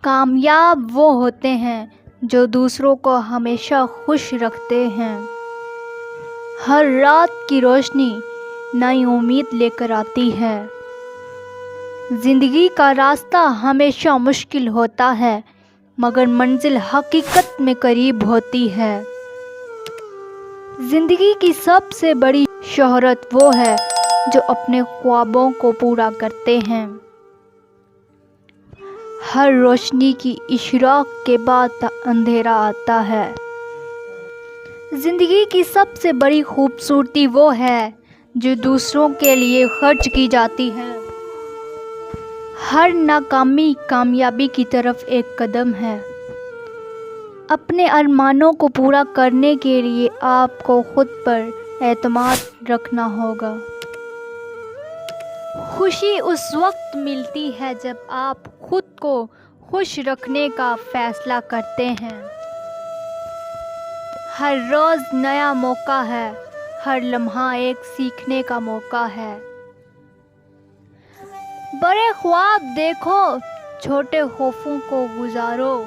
کامیاب وہ ہوتے ہیں جو دوسروں کو ہمیشہ خوش رکھتے ہیں۔ ہر رات کی روشنی نئی امید لے کر آتی ہے۔ زندگی کا راستہ ہمیشہ مشکل ہوتا ہے مگر منزل حقیقت میں قریب ہوتی ہے۔ زندگی کی سب سے بڑی شہرت وہ ہے جو اپنے خوابوں کو پورا کرتے ہیں۔ ہر روشنی کی اشراق کے بعد اندھیرا آتا ہے۔ زندگی کی سب سے بڑی خوبصورتی وہ ہے جو دوسروں کے لیے خرچ کی جاتی ہے۔ ہر ناکامی کامیابی کی طرف ایک قدم ہے۔ اپنے ارمانوں کو پورا کرنے کے لیے آپ کو خود پر اعتماد رکھنا ہوگا۔ خوشی اس وقت ملتی ہے جب آپ خود کو خوش رکھنے کا فیصلہ کرتے ہیں۔ ہر روز نیا موقع ہے، ہر لمحہ ایک سیکھنے کا موقع ہے۔ بڑے خواب دیکھو، چھوٹے خوفوں کو گزارو۔